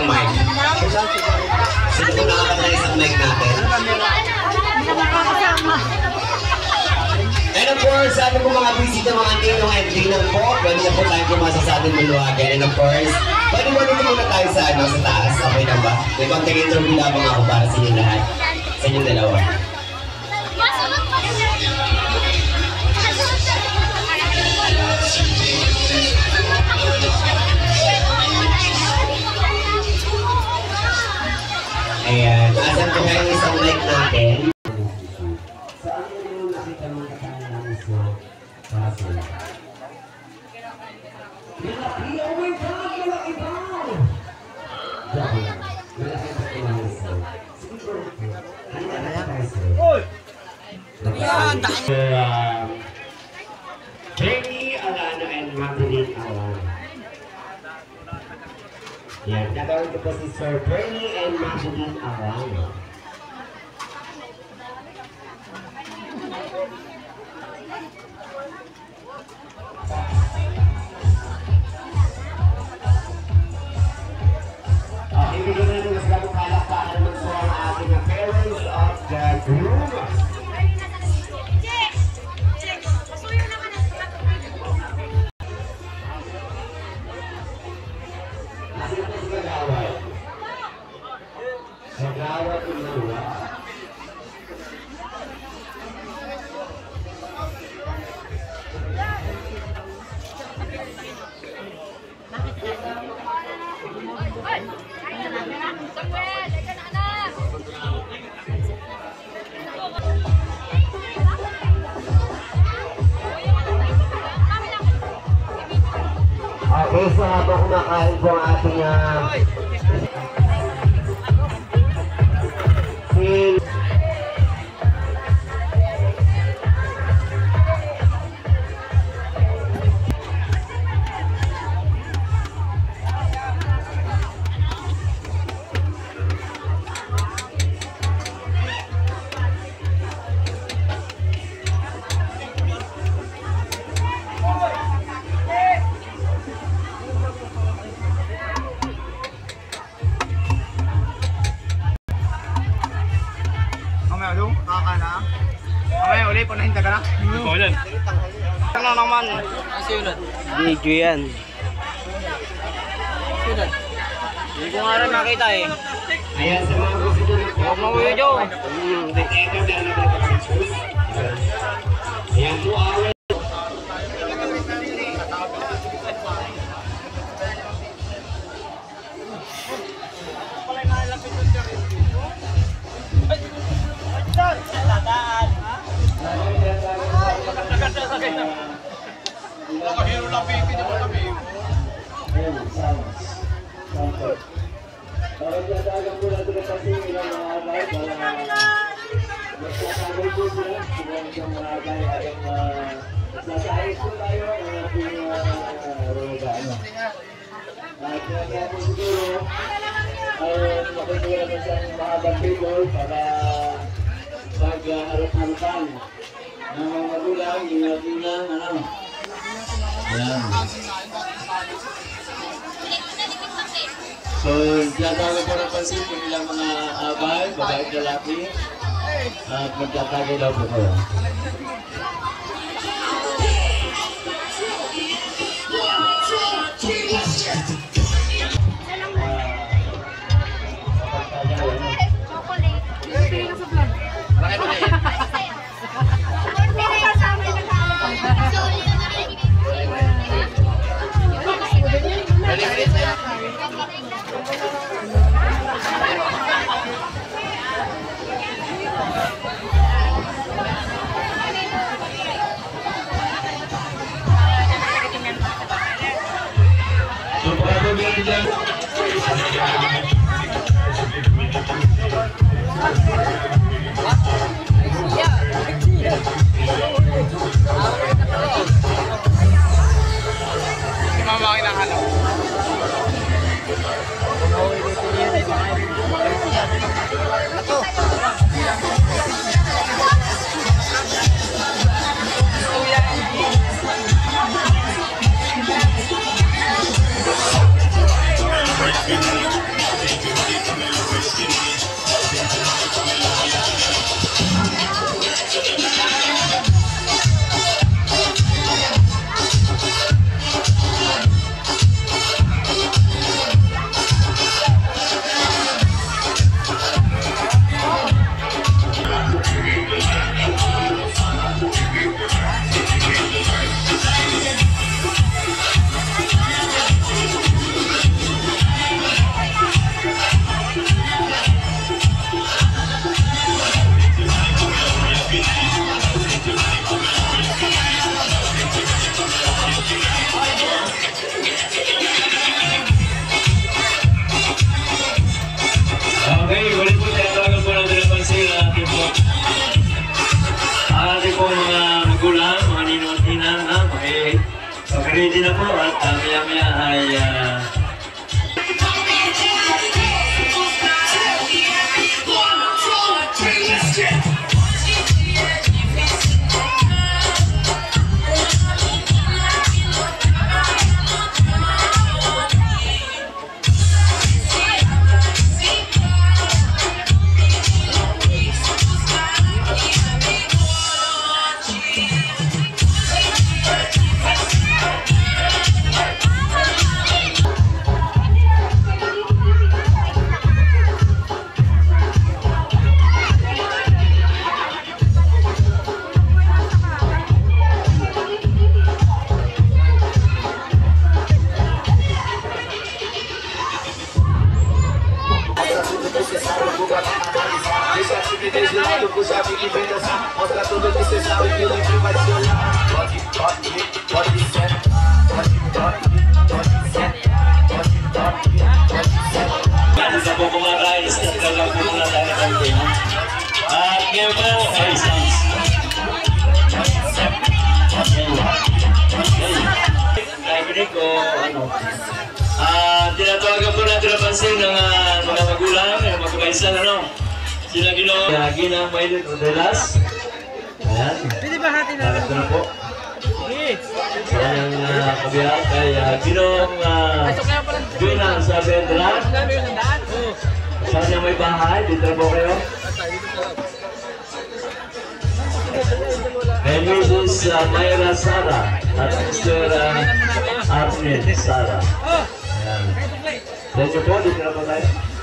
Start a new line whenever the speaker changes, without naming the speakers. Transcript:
isang mic. Sino po nakakanta ng isang mic natin? And of course, sa ating mga bisita, mga ninong and ninang po, pwede na po tayong kumasa sa ating maluwagan. And of course, pwede mo dito muna tayo sa taas. Okay na ba? May konting interview lamang ako para sa inyo lahat. Sa inyong dalawa. Ayan, asan po kayo isang mic natin? Saan mo nakita mga kasama namin sa kaso? Malaki, oh my God! Malaki ba? Dahil, malaki pa kailangan sa siguro po. Handa na tayo sa Ayan! Jenny, Alana, and Madeline Alana. Yan, natawag ko po si Sir Bernie and Madeline Alana. Ibigay na naman sa palakpakan naman po ang ating parents of the groom. Okay, so habang kumakain po ang ating
ano naman? Video yan. Hindi ko nga rin nakita eh.
Ayan, sa mga gusto nyo rin po.
Huwag mo video.
Ayan po, awal.
Nakahiro lang baby naman kami.
Ayan, sounds. Parang dadagang po natin ang pasing ilang mga alay. Magsasabay po sila. Silang isang mga alay ay magsasayos po tayo ang ating roga. At kaya po siguro makikita naman siyang mahabang table para mag-harap-harapan ng mga magulang, ingat-ingat, ano. Ayan. So, tatawag po ng pansin kung ilang mga abay, babae at lalaki. At magtatagay daw po kayo. Super
ready na po at maya-maya ay isa po kumakain, start na lang po muna tayo ng konti. At ngayon po ay sounds. Naibinig ko, ano, tinatawagan po natin ang pansin ng mga magulang, ng mga kaisan, ano, sila Ginang Maylin Odelas. Ayan.
Pwede ba hati na?
Ito na po.
Sige.
Yan ang kabiyak kay Ginong Ginang Saavedra. Sana may bahay, dito na po kayo. And Mrs. Mayra Sara at Mr. Arnel Sara. Ayan. Dito po, dito na po tayo.